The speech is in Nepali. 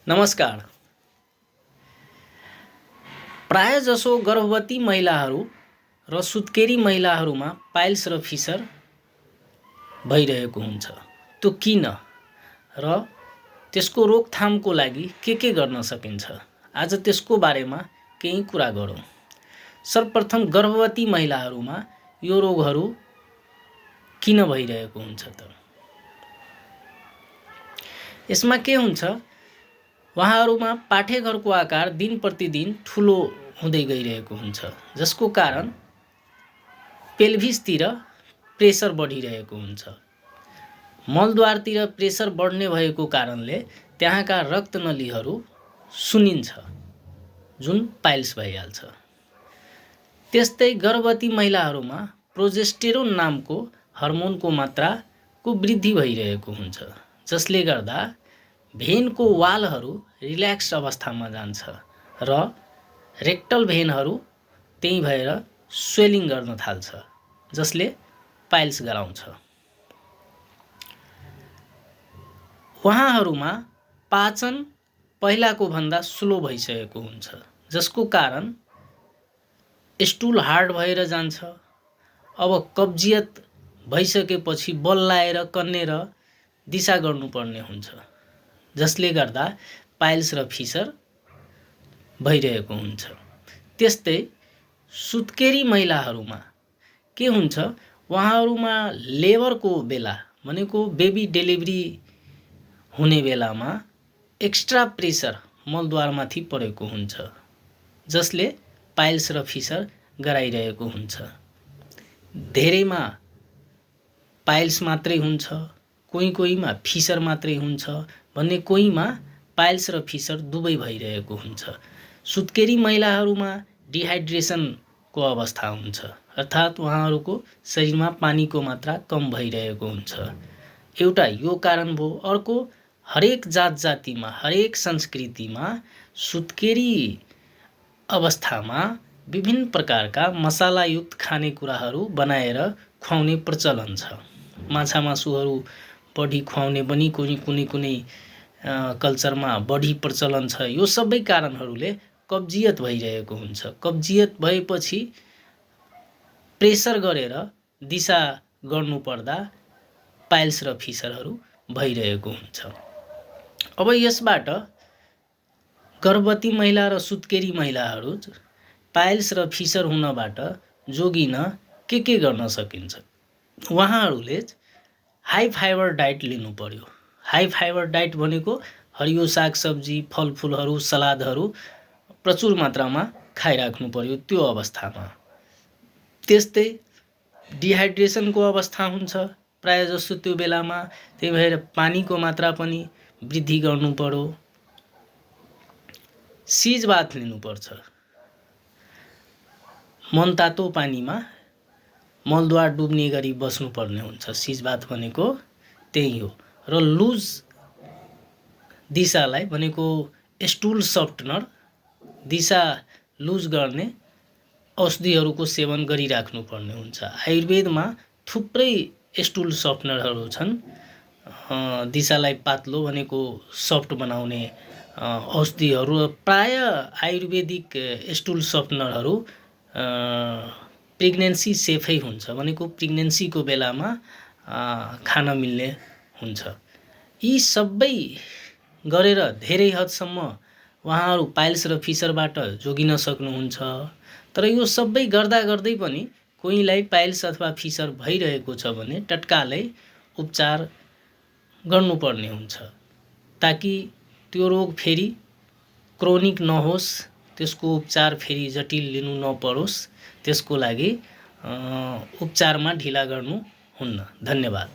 नमस्कार। प्रायजसो गर्भवती महिलाहरू र सुत्केरी महिलाहरूमा पाइल्स र फिसर भइरहेको हुन्छ। त्यो किन र त्यसको रोकथामको लागि के गर्न सकिन्छ, आज त्यसको बारेमा केही कुरा गरौँ। सर्वप्रथम गर्भवती महिलाहरूमा यो रोगहरू किन भइरहेको हुन्छ त? यसमा के हुन्छ, उहाँहरूमा पाठेघरको आकार दिन प्रतिदिन ठुलो हुँदै गइरहेको हुन्छ, जसको कारण पेल्भिसतिर प्रेसर बढिरहेको हुन्छ। मलद्वारतिर प्रेसर बढ्ने भएको कारणले त्यहाँका रक्तनलीहरू सुनिन्छ, जुन पाइल्स भइहाल्छ। त्यस्तै गर्भवती महिलाहरूमा प्रोजेस्टेरोन नामको हर्मोनको मात्राको वृद्धि भइरहेको हुन्छ, जसले गर्दा भेनको वालहरू रिल्याक्स अवस्थामा जान्छ र रेक्टल भेनहरू त्यही भएर स्वेलिङ गर्न थाल्छ, जसले पाइल्स गराउँछ। उहाँहरूमा पाचन पहिलाको भन्दा स्लो भइसकेको हुन्छ, जसको कारण स्टुल हार्ड भएर जान्छ। अब कब्जियत भइसकेपछि बल्लाएर कन्नेर दिशा गर्नुपर्ने हुन्छ, जसले गर्दा पाइल्स र फिसर भइरहेको हुन्छ। त्यस्तै सुत्केरी महिलाहरूमा के हुन्छ, उहाँहरूमा लेबरको बेला भनेको बेबी डेलिभरी हुने बेलामा एक्स्ट्रा प्रेसर मलद्वारमाथि परेको हुन्छ, जसले पाइल्स र फिसर गराइरहेको हुन्छ। धेरैमा पाइल्स मात्रै हुन्छ, कोहीमा फिसर मात्रै हुन्छ भन्ने, कोहीमा पाइल्स र फिसर दुवै भइरहेको हुन्छ। सुत्केरी महिलाहरूमा डिहाइड्रेसनको अवस्था हुन्छ, अर्थात् उहाँहरूको शरीरमा पानीको मात्रा कम भइरहेको हुन्छ। एउटा यो कारण भयो। अर्को, हरेक जात जातिमा, हरेक संस्कृतिमा सुत्केरी अवस्थामा विभिन्न प्रकारका मसालायुक्त खानेकुराहरू बनाएर खुवाउने प्रचलन छ। माछा मासुहरू बढी खुवाउने पनि कुनै कल्चरमा बढी प्रचलन छ। यो सबै कारणहरूले कब्जियत भइरहेको हुन्छ। कब्जियत भएपछि प्रेसर गरेर दिशा गर्नुपर्दा पाइल्स र फिसरहरू भइरहेको हुन्छ। अब यसबाट गर्भवती महिला र सुत्केरी महिलाहरू पाइल्स र फिसर हुनबाट जोगिन के गर्न सकिन्छ? उहाँहरूले हाई फाइबर डाइट लिनु पर्यो। हाई फाइबर डाइट भनेको हरियो सागसब्जी, फलफुलहरू, सलादहरू प्रचुर मात्रामा खाइराख्नु पर्यो त्यो अवस्थामा। त्यस्तै डिहाइड्रेसनको अवस्था हुन्छ प्राय जसो त्यो बेलामा, त्यही भएर पानीको मात्रा पनि वृद्धि गर्नु पर्यो। सिज बाथ लिनुपर्छ। मनतातो पानीमा मलद्वार डुब्ने गरी बस्नुपर्ने हुन्छ। सिज बाथ भनेको त्यही हो। र लुज दिशालाई भनेको स्टुल सफ्टनर, दिशा लुज गर्ने औषधिहरूको सेवन गरिराख्नु पर्ने हुन्छ। आयुर्वेदमा थुप्रै स्टुल सफ्टनरहरू छन्। दिशालाई पातलो भनेको सफ्ट बनाउने औषधिहरू। प्राय आयुर्वेदिक स्टुल सफ्टनरहरू प्रेग्नेन्सी सेफै हुन्छ, भनेको प्रेग्नेन्सीको बेलामा खान मिल्ने हुन्छ। यी सबै गरेर धेरै हदसम्म उहाँहरू पाइल्स र फिसरबाट जोगिन सक्नुहुन्छ। तर यो सबै गर्दै पनि कोहीलाई पाइल्स अथवा फिसर भइरहेको छ भने तत्कालै उपचार गर्नुपर्ने हुन्छ, ताकि त्यो रोग फेरि क्रोनिक नहोस्, त्यसको उपचार फेरि जटिल लिनु नपरोस्। त्यसको लागि उपचारमा ढिला गर्नु हुन्न। धन्यवाद।